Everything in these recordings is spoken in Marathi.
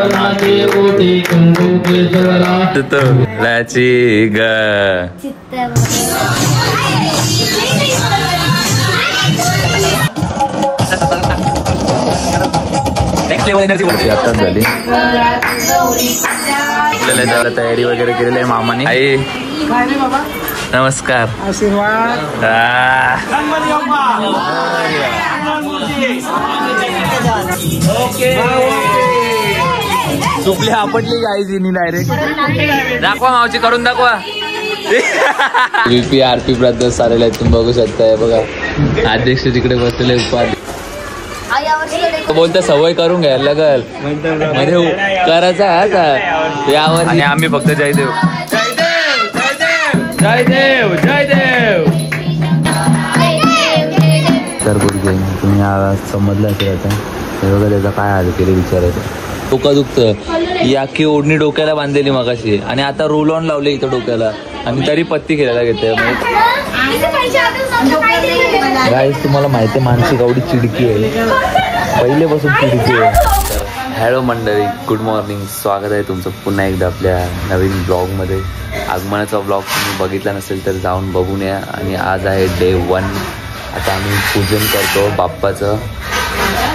लाची ग आता झाली आपल्याला तयारी वगैरे केलेली आहे मामाने. आई नमस्कार. आशीर्वाद. चुकली आपटली गायची डायरेक्ट. दाखवा मावची करून दाखवा. VP RP ब्रदर्स आलेले आहेत तुम्ही बघू शकताय. बघा अध्यक्ष तिकडे बसलेले उपाध्याय. बोलता सवय करून घ्यायला लागल म्हणजे करायचा आता यावर. आणि आम्ही फक्त जयदेव जयदेव जयदेव. तर बोल तुम्ही समजला असेल आता हे बघा त्याचा काय हाल केले विचारायचं. डोकं दुखतं. ही अख्खी ओढणी डोक्याला बांधलेली मगाशी आणि आता रोल ऑन लावले इथं डोक्याला आणि तरी पत्ती खेळायला घेते. गाईस तुम्हाला माहिती आहे मानसिक आवडी चिडकी आहे पहिलेपासून चिडकी आहे. हॅलो मंडळी, गुड मॉर्निंग. स्वागत आहे तुमचं पुन्हा एकदा आपल्या नवीन ब्लॉगमध्ये. आगमनाचा ब्लॉग तुम्ही बघितला नसेल तर जाऊन बघून या. आणि आज आहे डे 1. आता आम्ही पूजन करतो बाप्पाचं.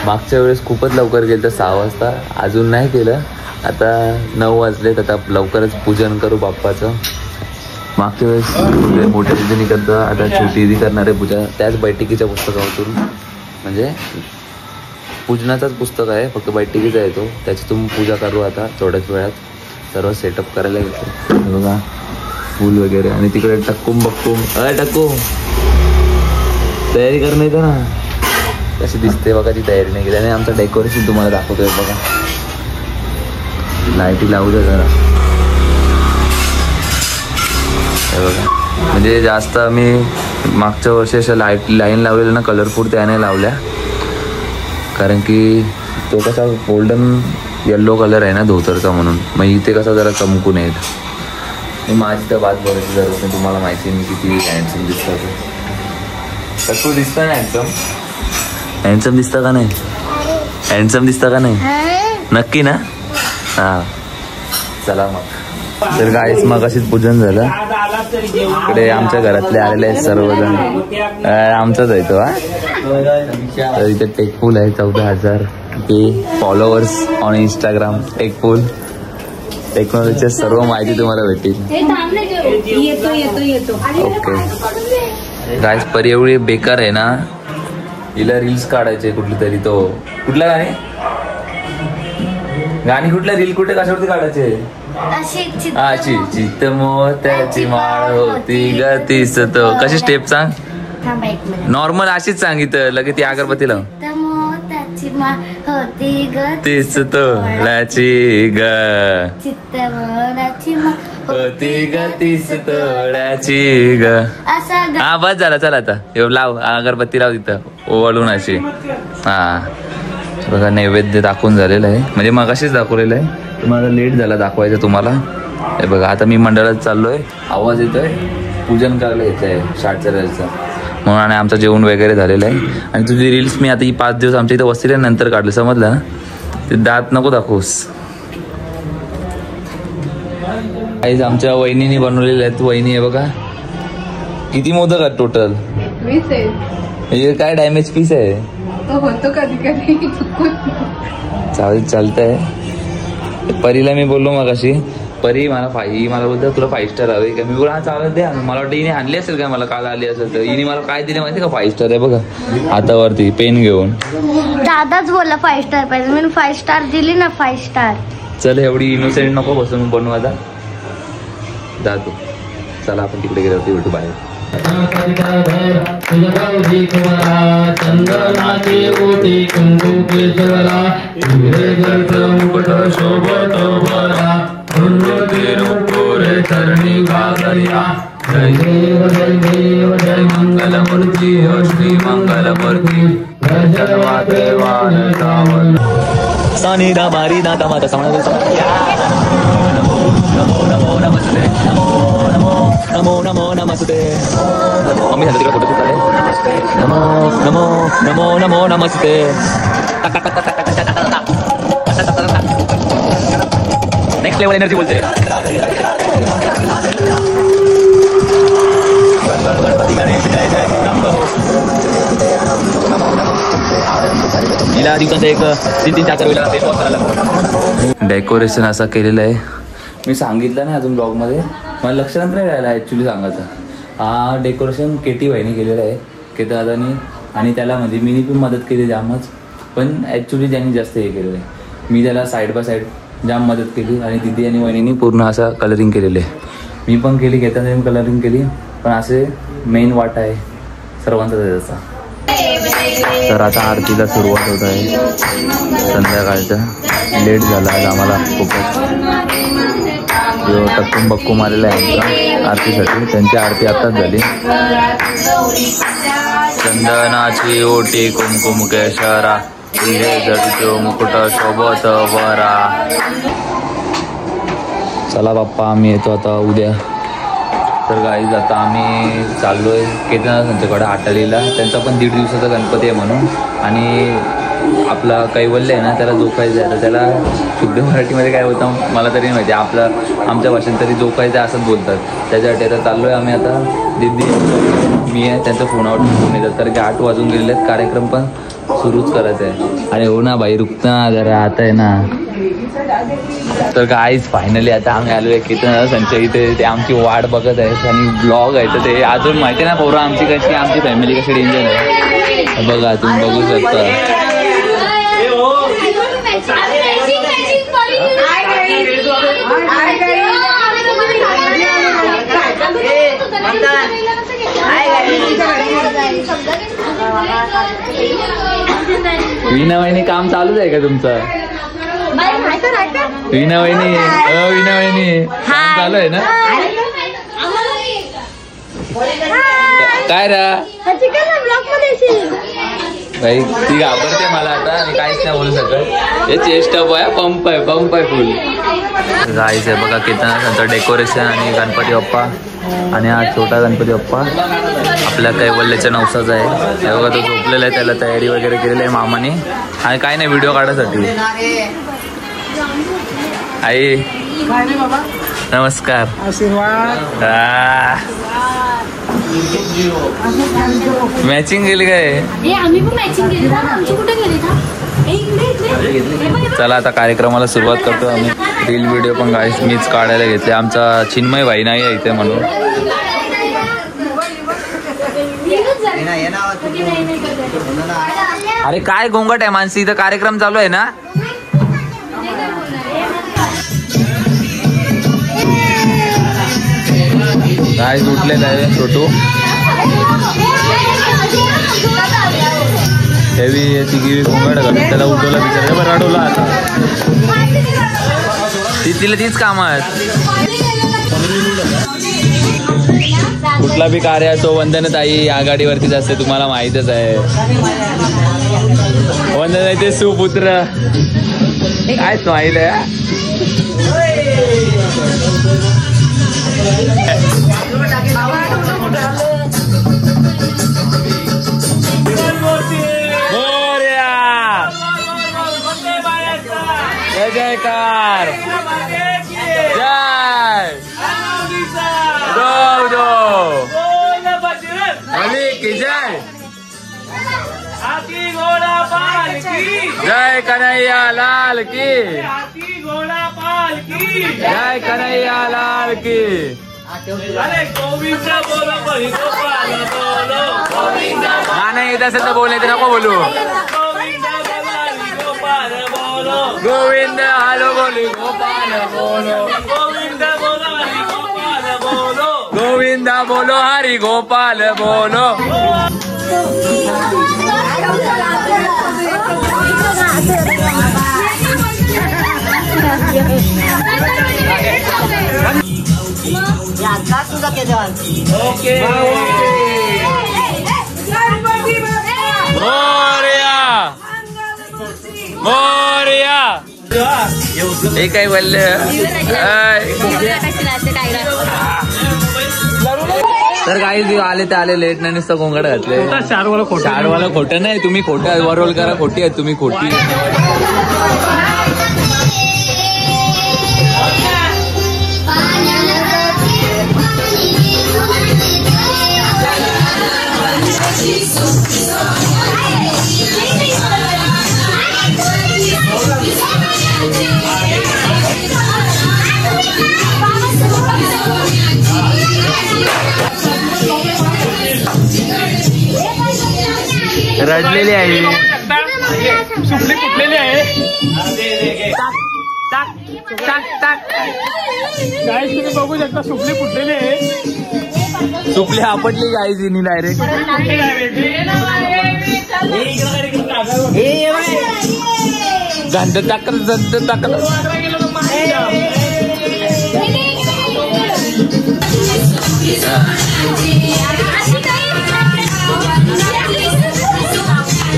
मागच्या वेळेस खूपच लवकर गेलं तर 6 वाजता, अजून नाही केलं. आता 9 वाजलेत. आता लवकरच पूजन करू बाप्पाचं. मागच्या वेळेस मोठ्या दिदीने करता, आता छोटी दिदी करणार आहे पूजा त्याच बैठकीच्या पुस्तकातून. म्हणजे पूजनाचाच पुस्तक आहे फक्त बैठकीचा आहे तो. त्याच्यातून पूजा करू आता थोड्याच वेळात. सर्व सेटअप करायला घेतो बघा फूल वगैरे. आणि तिकडे टक्कुम बक्कुम टक्कुम तयारी करणं येतं ना कशी दिसते बघा. ती तयारी नाही केली. आणि आमचं डेकोरेशन तुम्हाला दाखवतोय बघा. लाईटी लावू द्या जरा बघा. म्हणजे जास्त आम्ही मागच्या वर्षी अशा लाईन लावलेल्या ना कलरफुल त्याने लावल्या कारण की तो कसा गोल्डन येल्लो कलर आहे ना धोतरचा म्हणून. मग इथे कसा जरा चमकून येईल. माझी तर बात बघायची जरूर नाही. तुम्हाला माहिती आहे मी किती हँडसम दिसतो. तर तू दिसतं ना हँडसम दिसतं का नाही? हँडसम दिसतं का नाही? नक्की ना? हां चला मग. तर गाईस मग अशीच पूजन झालं. इकडे आमच्या घरातले आलेले आहेत सर्वजण. आमचाच आहे तो. तर इथे टेकफुल आहे 14,000 फॉलोअर्स ऑन इंस्टाग्राम. टेकफुल टेक्नॉलॉजीच्या सर्व माहिती तुम्हाला भेटेल. ओके गाईस परी एवढी बेकार आहे ना हिला रील्स काढायचे कुठली तरी. तो कुठला गाणी कुठला रील कुठे कशावरती काढायचे? अशी चित्त मोत्याची माळ होती ग तीस. तो कशी स्टेप सांग? नॉर्मल अशीच सांगितलं लगे ती अगरबत्ती लाव. तीस तोळ्याची ग होती ग तीस तोळ्याची ग. हा बस झाला. चला आता लाव अगरबत्ती लाव तिथं ओवाळून अशी. हा बघा नैवेद्य दाखवून झालेलं आहे. म्हणजे मग अशीच दाखवलेलं आहे. तुम्हाला लेट झाला दाखवायचं तुम्हाला. हे बघा आता मी मंडळात चाललोय. आवाज येतोय पूजन करायला येत आहे शाळेच्या वेळेचा म्हणून. आणि आमचं जेवण वगैरे झालेलं आहे. आणि तुझी रील्स मी आता ही 5 दिवस आमच्या इथं वसलेल्या नंतर काढलं समजलं ना. ते दात नको दाखवूस. काहीच आमच्या वहिनीने बनवलेल्या आहेत. वहिनी आहे बघा किती मोदक आहेत टोटल. हे काय डॅमेज पीस आहे. कधी कधी चालतंय. परीला मी बोललो मग अशी परी मला बोलतो तुला 5 स्टार हवे का? मी बोला हा चालत द्या. मला वाटतं हिने आणली असेल का मला काल आली असेल तर. हिने मला काय दिले माहिती का? 5 स्टार आहे बघा हातावरती पेन घेऊन. दादाच बोलला 5 स्टार पाहिजे. मी 5 स्टार दिली ना 5 स्टार. चल एवढी इनोसेंट नको बसून बनवू आता. जा तू. चला आपण तिकडे गेल्यावरती भेटू बाहेर. चंदनाचे ओटी कुंकू केशवरा मुकुट शोभत बरा चरणी गागरिया. जय देव जय मंगल मूर्ती हो श्री मंगल मूर्ती. जय देवान सावन सानी दा बारी दाता माता सामना. नमो नमो नमस्ते नमो नमो नमस्ते. मम्मी झालं तिकडे फोटो शूट आहे. नमो नमो नमो नमो नमस्ते. लेवल एनर्जी बोलते. दिवसाचं एक 3-4 वेळेला फेस वॉश करायला. डेकोरेशन असं केलेलं आहे. मी सांगितलं नाही अजून ब्लॉगमध्ये, मला लक्षात नाही राहिलं ॲक्च्युली सांगायचं. हा डेकोरेशन केटी बाईने केलेलं आहे, केटी दादानी. आणि त्याला म्हणजे मी पण मदत केली जामच, पण ॲक्च्युली त्यांनी जास्त हे केलेलं आहे. मी त्याला साईड बाय साईड जाम मदत केली. आणि दिदी आणि वहिनीनी पूर्ण असं कलरिंग केलेलं आहे. मी पण केली, घेताना मी कलरिंग केली. पण असे मेन वाटा आहे सर्वांचा त्याचा. तर आता आरतीला सुरुवात होत आहे संध्याकाळचा. लेट झाला आज आम्हाला खूपच. जो टक्कूम बक्कू मारलेला आहे आमचा आरतीसाठी, त्यांची आरती आत्ताच झाली. चंदनाची ओटी कुमकुम केशरा, तुझे जडतो मुकुट शोभत वरा. चला बाप्पा, आम्ही येतो आता उद्या. तर गाईज आता आम्ही चाललो आहे केदारनाथांच्याकडे आटालीला. त्यांचा पण 1.5 दिवसाचा गणपती आहे म्हणून. आणि आपला कैवल्य आहे ना, त्याला जोखायचं आहे. तर त्याला शुद्ध मराठीमध्ये काय होतं मला तरी माहिती, आमच्या भाषेत तरी जोखायचं आहे असंच बोलतात. त्याच्यासाठी आता चाललो आहे आम्ही. आता दिदी मी आहे, त्यांचं फोनावर फोन येतात. तर 8 वाजून गेलेले आहेत, कार्यक्रम पण सुरूच करायचं आहे. अरे हो ना बाई, रुकता ना जरा, आता आहे ना. तर गाईज फायनली आता आम्ही आलो आहे केदारनाथांच्या इथे. ते आमची वाट बघत आहेत आणि ब्लॉग आहे. तर ते अजून माहिती ना पोरं आमची कशी, आमची फॅमिली कशी डेंजर आहे. बघा तुम्ही बघू शकता. वीणा वहिनी काम चालूच आहे का तुमचं? वीणा वहिनी काम चालू आहे ना? काय रा भाई, ती घाबरते मला आता आणि काहीच नाही बोलू शकत. हे चेस्ट अप आहे, पंप आहे फुल. गाईस आहे बघा केदारनाथांचं डेकोरेशन आणि गणपती बाप्पा. आणि हा छोटा गणपती बाप्पा आपल्या कैवल्याच्या नवसाचा आहे. हे बघा तो झोपलेला आहे, त्याला तयारी वगैरे केलेली आहे मामाने. आणि काय नाही व्हिडिओ काढायसाठी. आई नमस्कार. आशीर्वाद. मॅचिंग केली काय? चला आता कार्यक्रमाला सुरुवात करतो आम्ही. रील व्हिडिओ पण गाईस मीच काढायला घेतले. आमचा चिन्मय भाई नाही आहे इथे म्हणून. अरे काय गोंगट आहे मानसी, इथं कार्यक्रम चालू आहे ना. काय उठलेला आहे छोटू. हेवी तिघी गोंगट घालून त्याला उठवला, बिचारा बरं रडवला. आता तिला तीच काम आहेत. कुठला बी कार्य असो वंदनताई आघाडीवरतीच असते, तुम्हाला माहीतच आहे. वंदनताई ते सुपुत्र काय माहिती आहे. जय जयकार, जय दो की जय. जय कन्हैया लाल की, जय कन्हैया लाल की. गाणं येत असेल तर बोलायचं, नको बोलू. गोविंद हलो बोली गोपाल बोलो, गोविंद बोलो हरि गोपाल बोलो. मोरया हे काय बोलले. तर काही आले ते आले, लेट नाही नुसतं गोंगड घातले. शारवाला खोटं नाही, तुम्ही खोटं वरोल करा, खोटी आहे तुम्ही, खोटी. रडलेली आहे सुपली कुठलेली आहे काय तुम्ही बघू शकता सुपली कुठलेली आहे सुपली आपटली गाय तिने डायरेक्ट जंत टाकलं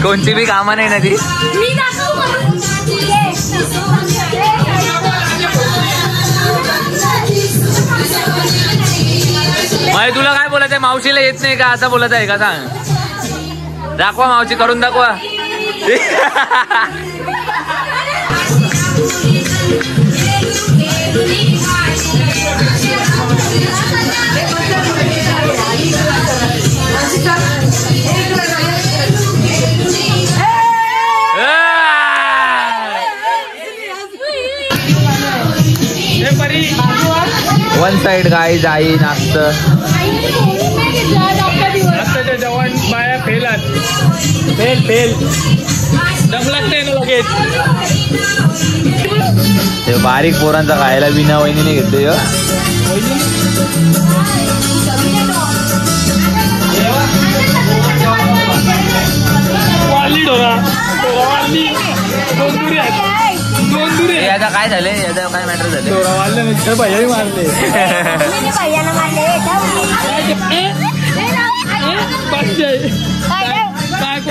कोणती बी कामा नाही ना ती तुला काय बोलायचंय मावशीला येत नाही का असं बोलत आहे का सांग दाखवा मावशी करून दाखवा वन साइड गाईज आई नाचत आताच्या जवान बाया फेलात फेल दम लागते ना लगेच ते बारीक पोरांचा खायला बिना वहिनीने घेतोय वाली डोरा वाली दोन दुरी याचा काय झालंय याचा काय मॅटर झालं डोरा वाढले म्हणजे भैया मारले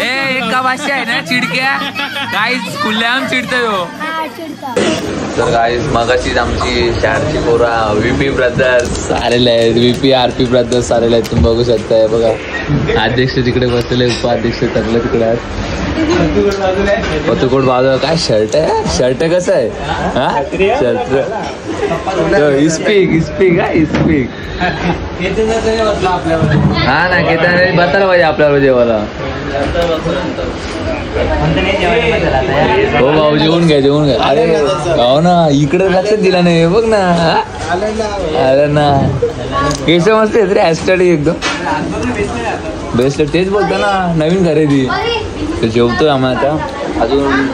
एका भाषा आहे ना चिडक्या काहीच खुल्ल्याम चिडतोय हो तर गाईज मगाशीच आमची शाळेची पोरा VP ब्रदर्स आलेले आहेत VP RP ब्रदर्स आलेले आहेत तुम्ही बघू शकताय बघा अध्यक्ष तिकडे बसलेले उपाध्यक्ष सगळे तिकडे आहेत पतुकोट बाजूला काय शर्ट आहे शर्ट कसं आहे हा शर्ट इस्पीक हा ना केतन बसायला पाहिजे आपल्याला जेवायला हो भाऊ जेवून घ्या अरे हो ना इकडे लक्षात दिला नाही बघ ना अरे ना केस मस्त आहेत रे हॅस्टडी एकदम बेस्ट तेच बोलतो ना नवीन खरेदी तर जेवतोय आम्ही आता अजून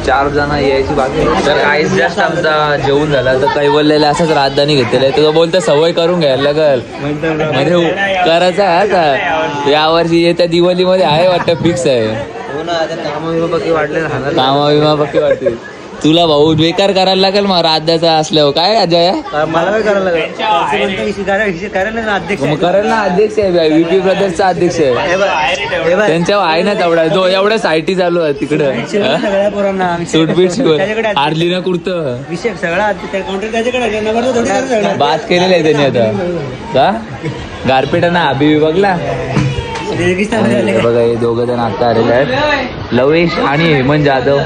4 जण यायची बाकी तर काहीच जास्त आमचा जेवून झाला तर कैवल्याला असंच राजधानी घेतलेलं आहे तुझं बोलतं सवय करून घ्यायला लागल म्हणजे करायचं आहे आता यावर्षी येत्या दिवाळीमध्ये आहे वाटतं फिक्स आहे कामा विमा पक्के वाटते तुला भाऊ बेकार करायला लागेल मग राज्याचा असल्यावर काय अजय मला काय करायला लागेल अध्यक्ष मग करेल ना अध्यक्ष आहे VP ब्रदर्सचा अध्यक्ष आहे त्यांच्या आहे ना तेवढा जो एवढ्या सायटी चालू आहे तिकडं सगळ्या पोरांना सूटबीट शिकवत हारली ना कुर्तं विषय सगळा त्याच्याकडे बात केलेला आहे त्यांनी आता का गारपेटा ना अभि बघला बघा हे दोघं जण आता आलेले आहेत लवेश आणि हेमंत जाधव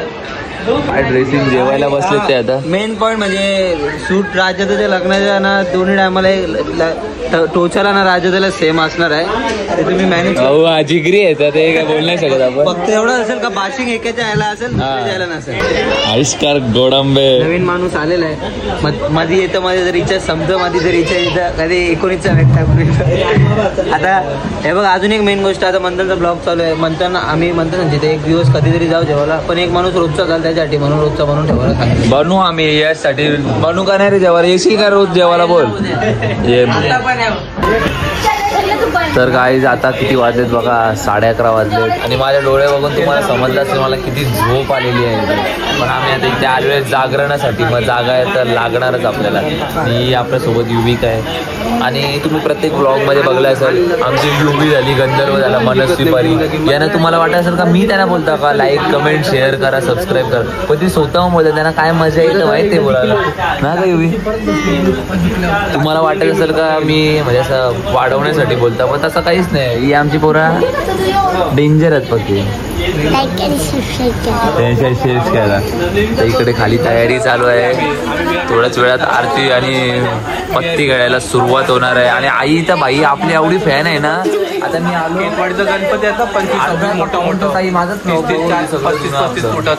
काय ड्रेसिंग जेवायला बसले ते आता मेन पॉइंट म्हणजे सूट राज्याच्या लग्नाच्या ना दोन्ही टायमाला टोचाला ना राज्याला सेम असणार आहे ते तुम्ही मॅनेज हो जिगरी आहे तर ते काय बोल नाही शकत आपण फक्त एवढं असेल का बाशिंग एकाच्या यायला असेल द्यायला नसेल आविष्कार गोडंबे नवीन माणूस आलेला आहे मध्ये येतं मध्ये जर इच्छा समजा मध्ये जर इच्छा येतं कधी 19चा व्यक्त आता हे बघ अजून एक मेन गोष्ट आता मंथनचा ब्लॉग चालू आहे मंथन आम्ही म्हणतो ना तिथे एक दिवस कधीतरी जाऊ जेवायला पण एक माणूस रोजचा चालू त्यासाठी म्हणून रोजचा बनवून ठेवायला सांगितलं बनवू आम्ही यासाठी बनवू का नाही रे जेवायला येशील का रोज जेवायला बोल ये तर गाईज आता किती वाजलेत बघा 11:30 वाजलेत आणि माझ्या डोळे बघून तुम्हाला समजलं असेल मला किती झोप आलेली आहे पण आम्ही आता इथे आलोय जागरणासाठी मग जागा आहे तर लागणारच आपल्याला ही आपल्यासोबत युविक आहे आणि तुम्ही प्रत्येक ब्लॉगमध्ये बघलं असेल आमची युवी झाली गंधर्व झाला मनस्वी परी यांना तुम्हाला वाटत असेल का मी त्यांना बोलता का लाईक कमेंट शेअर करा सबस्क्राईब करा पण ती स्वतः बोलतात त्यांना काय मजा येतं माहिती ते बोलायला ना का युवी तुम्हाला वाटत असेल का मी म्हणजे असं वाढवण्यासाठी बोलता पण तसं काहीच नाही ही आमची पोरा डेंजर आहेत फक्त तर इकडे खाली तयारी चालू आहे थोड्याच वेळात आरती आणि पत्ती खेळायला सुरुवात होणार आहे आणि आई तर बाई आपली एवढी फॅन आहे ना आता मी आलो गणपती आता 25 मोठा ताई माझाच 35 मोठा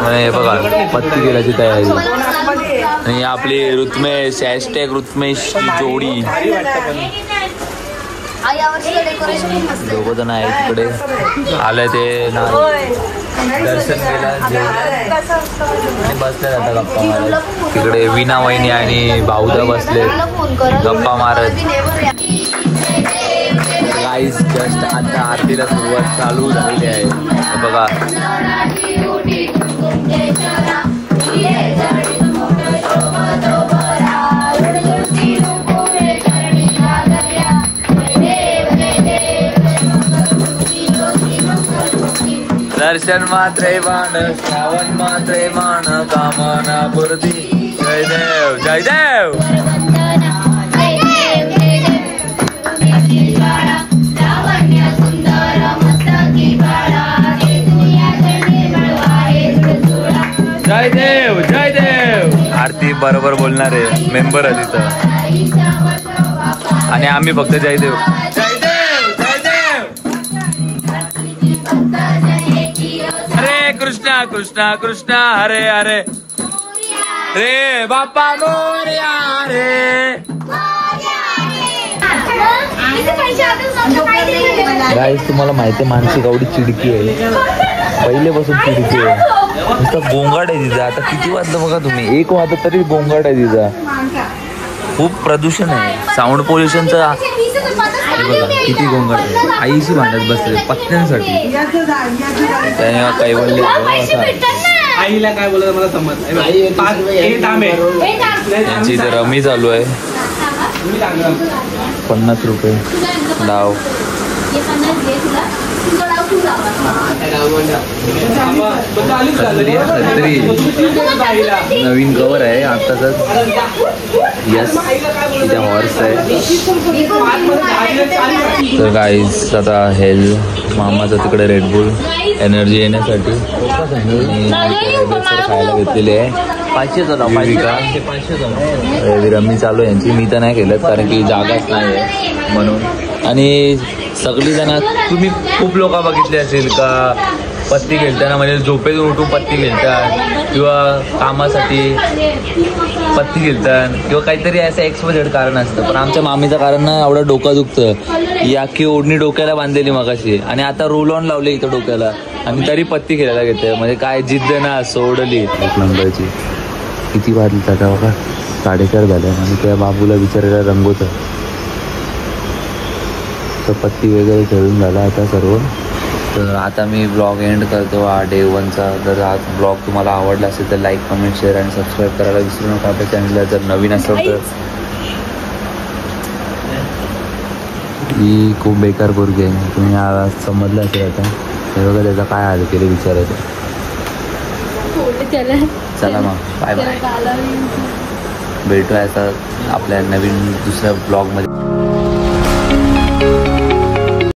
आणि हे बघा पत्ती खेळायची तयारी. आणि आपली ऋत्मेश हॅशटॅग ऋत्मेशची जोडी दोघं जण आहेत तिकडे आलंय ते दर्शन केलं बसले आता गप्पा मारत. तिकडे वीणा वहिनी आणि भाऊदा बसले गप्पा मारत. गाईस जस्ट आता आरतीला सुरुवात चालू झालेली आहे बघा. दर्शन मात्रे बाण श्रावण मात्रे बाण कामना पूर्ती. जय देव जय देव. जय देव जय देव. आरती बरोबर बोलणार आहे मेंबर आहे तिथं आणि आम्ही फक्त जय देव जय देव जय देव. हरे कृष्णा कृष्णा कृष्णा हरे हरे रे बाप्पा मोरया रे. गाईस तुम्हाला माहिती आहे मानसी गावडी चिडकी आहे पहिलेपासून चिडकी आहे. नुसतं गोंगाट आहे तिचा. आता किती वाजलं बघा तुम्ही 1 वाजता तरी गोंगाट आहे तिचा. खूप प्रदूषण आहे साऊंड पोल्युशनचं. बघा किती गोंगाट आहे. आईशी भांडत बसले पत्त्यांसाठी. त्याने काही बोलले आईला काय बोलत मला समज. त्यांची इथे रमी चालू आहे 50 रुपये डाव. नवीन कवर आहे आताच. यस इथे हॉर्स आहे. तर गाईस आता हेल मामाचं तिकडे रेडबुल एनर्जी येण्यासाठी खायला घेतलेली आहे. 500 रमी चालू आहे यांची. मी तर नाही केलं कारण की जागाच नाही आहे म्हणून. आणि सगळी जण तुम्ही खूप लोक बघितले असेल का पत्ती खेळताना म्हणजे झोपेतून उठून पत्ती खेळतात किंवा कामासाठी पत्ती खेळतात किंवा काहीतरी असं XYZ कारण असतं. पण आमच्या मामीचं कारण ना एवढं डोकं दुखतं. ही अख्खी ओढणी डोक्याला बांधलेली मगाशी आणि आता रोल ऑन लावले इथं डोक्याला आणि तरी पत्ती खेळायला घेते. म्हणजे काय जिद्द ना सोडली. 1 नंबरची. किती वाजली आता बघा 4:30 झाल्या आणि त्या बाबूला विचारायला रंगवतं. तर पत्ती वगैरे खेळून झाला आता सर्व. तर आता मी ब्लॉग एंड करतो डे 1चा. जर आज ब्लॉग तुम्हाला आवडला असेल तर लाईक कमेंट शेअर आणि सबस्क्राईब करायला विसरू नका आपल्या चॅनलला. जर नवीन असेल तर ही खूप बेकार पोरगी आहे. तुम्ही समजलं असेल आता. हे बघा त्याचा काय हाल केले विचारायचं. चला मग बाय बाय. भेटूया आता आपल्या नवीन दुसऱ्या ब्लॉगमध्ये.